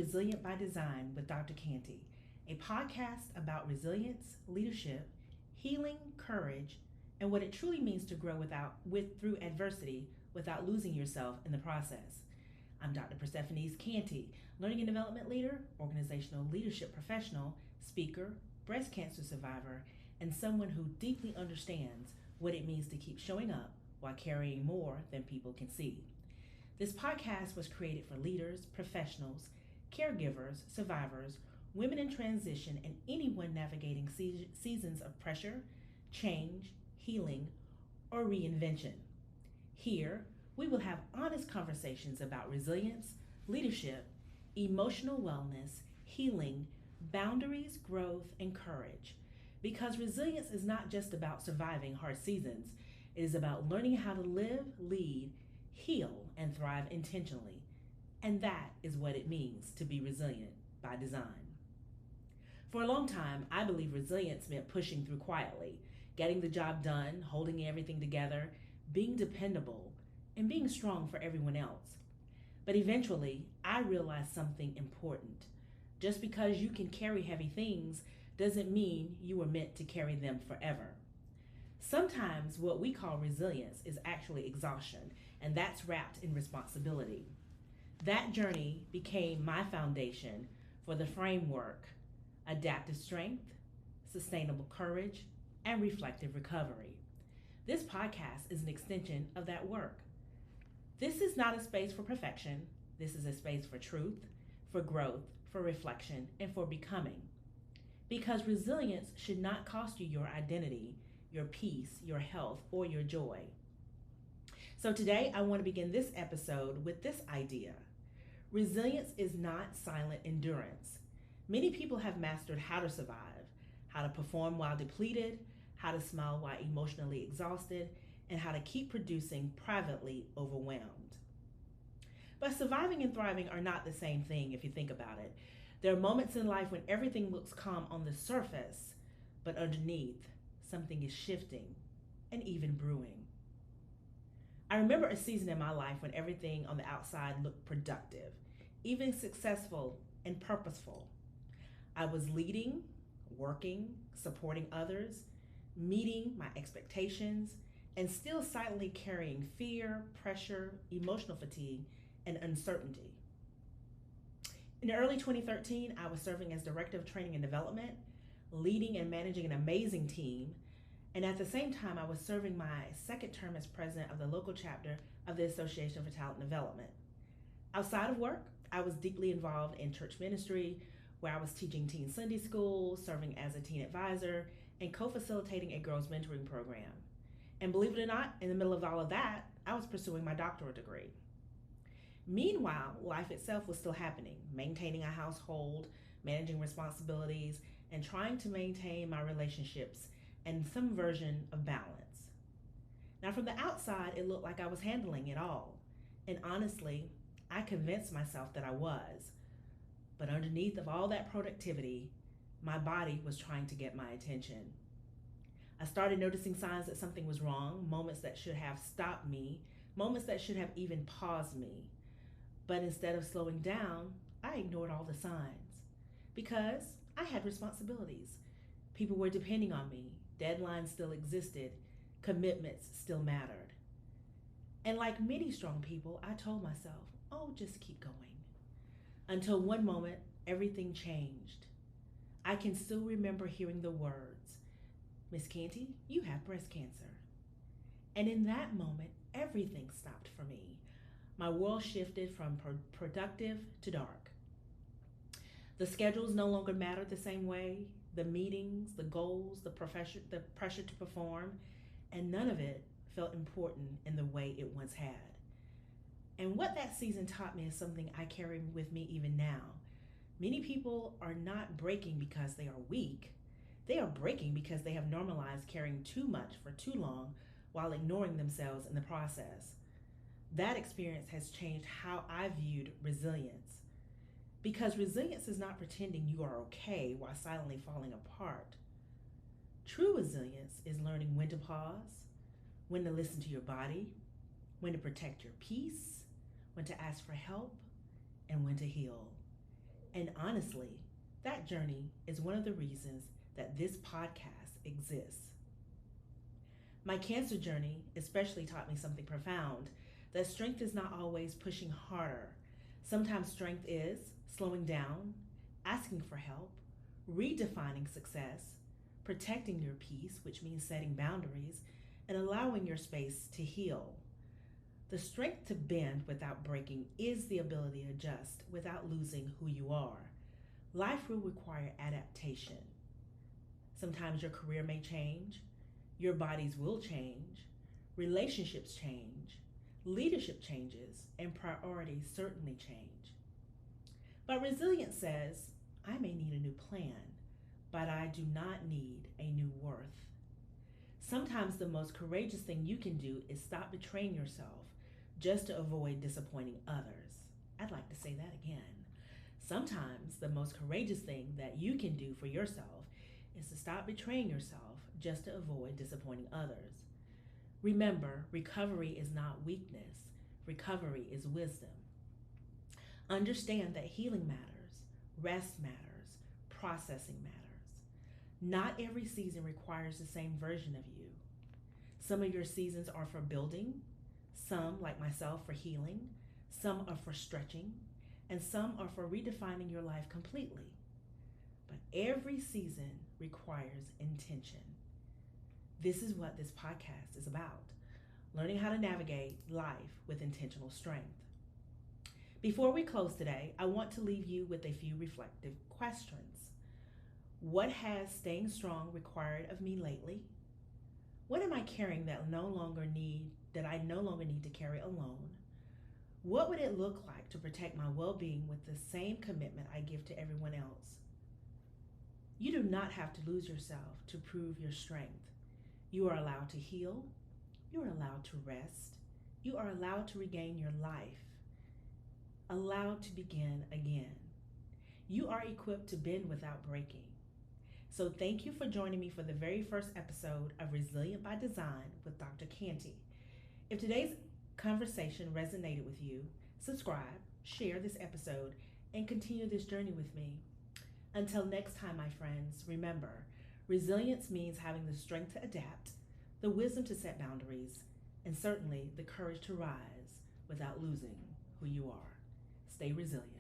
Resilient by Design with Dr. Cantey, a podcast about resilience, leadership, healing, courage, and what it truly means to grow through adversity without losing yourself in the process. I'm Dr. Perceffenessee Cantey, learning and development leader, organizational leadership professional, speaker, breast cancer survivor, and someone who deeply understands what it means to keep showing up while carrying more than people can see. This podcast was created for leaders, professionals, caregivers, survivors, women in transition, and anyone navigating seasons of pressure, change, healing, or reinvention. Here, we will have honest conversations about resilience, leadership, emotional wellness, healing, boundaries, growth, and courage. Because resilience is not just about surviving hard seasons, it is about learning how to live, lead, heal, and thrive intentionally. And that is what it means to be resilient by design. For a long time, I believe resilience meant pushing through quietly, getting the job done, holding everything together, being dependable, and being strong for everyone else. But eventually, I realized something important. Just because you can carry heavy things doesn't mean you were meant to carry them forever. Sometimes what we call resilience is actually exhaustion, and that's wrapped in responsibility. That journey became my foundation for the framework: adaptive strength, sustainable courage, and reflective recovery. This podcast is an extension of that work. This is not a space for perfection. This is a space for truth, for growth, for reflection, and for becoming. Because resilience should not cost you your identity, your peace, your health, or your joy. So today I want to begin this episode with this idea. Resilience is not silent endurance. Many people have mastered how to survive, how to perform while depleted, how to smile while emotionally exhausted, and how to keep producing privately overwhelmed. But surviving and thriving are not the same thing if you think about it. There are moments in life when everything looks calm on the surface, but underneath, something is shifting and even brewing. I remember a season in my life when everything on the outside looked productive, even successful and purposeful. I was leading, working, supporting others, meeting my expectations, and still silently carrying fear, pressure, emotional fatigue, and uncertainty. In early 2013, I was serving as Director of Training and Development, leading and managing an amazing team, and at the same time, I was serving my second term as president of the local chapter of the Association for Talent Development. Outside of work, I was deeply involved in church ministry, where I was teaching teen Sunday school, serving as a teen advisor, and co-facilitating a girls mentoring program. And believe it or not, in the middle of all of that, I was pursuing my doctorate degree. Meanwhile, life itself was still happening, maintaining a household, managing responsibilities, and trying to maintain my relationships and some version of balance. Now, from the outside, it looked like I was handling it all. And honestly, I convinced myself that I was. But underneath of all that productivity, my body was trying to get my attention. I started noticing signs that something was wrong, moments that should have stopped me, moments that should have even paused me. But instead of slowing down, I ignored all the signs because I had responsibilities. People were depending on me. Deadlines still existed. Commitments still mattered. And like many strong people, I told myself, oh, just keep going. Until one moment, everything changed. I can still remember hearing the words, Miss Cantey, you have breast cancer. And in that moment, everything stopped for me. My world shifted from productive to dark. The schedules no longer mattered the same way. The meetings, the goals, the pressure to perform, and none of it felt important in the way it once had. And what that season taught me is something I carry with me even now. Many people are not breaking because they are weak. They are breaking because they have normalized carrying too much for too long while ignoring themselves in the process. That experience has changed how I viewed resilience. Because resilience is not pretending you are okay while silently falling apart. True resilience is learning when to pause, when to listen to your body, when to protect your peace, when to ask for help, and when to heal. And honestly, that journey is one of the reasons that this podcast exists. My cancer journey especially taught me something profound, that strength is not always pushing harder. Sometimes strength is slowing down, asking for help, redefining success, protecting your peace, which means setting boundaries, and allowing your space to heal. The strength to bend without breaking is the ability to adjust without losing who you are. Life will require adaptation. Sometimes your career may change, your bodies will change, relationships change, leadership changes, and priorities certainly change. But resilience says, I may need a new plan, but I do not need a new worth. Sometimes the most courageous thing you can do is stop betraying yourself just to avoid disappointing others. I'd like to say that again. Sometimes the most courageous thing that you can do for yourself is to stop betraying yourself just to avoid disappointing others. Remember, recovery is not weakness, recovery is wisdom. Understand that healing matters, rest matters, processing matters. Not every season requires the same version of you. Some of your seasons are for building, some, like myself, for healing, some are for stretching, and some are for redefining your life completely. But every season requires intention. This is what this podcast is about, learning how to navigate life with intentional strength. Before we close today, I want to leave you with a few reflective questions. What has staying strong required of me lately? What am I carrying that I no longer need to carry alone? What would it look like to protect my well-being with the same commitment I give to everyone else? You do not have to lose yourself to prove your strength. You are allowed to heal. You are allowed to rest. You are allowed to regain your life. Allowed to begin again. You are equipped to bend without breaking. So thank you for joining me for the very first episode of Resilient by Design with Dr. Cantey. If today's conversation resonated with you, subscribe, share this episode, and continue this journey with me. Until next time, my friends, remember, resilience means having the strength to adapt, the wisdom to set boundaries, and certainly the courage to rise without losing who you are. Stay resilient.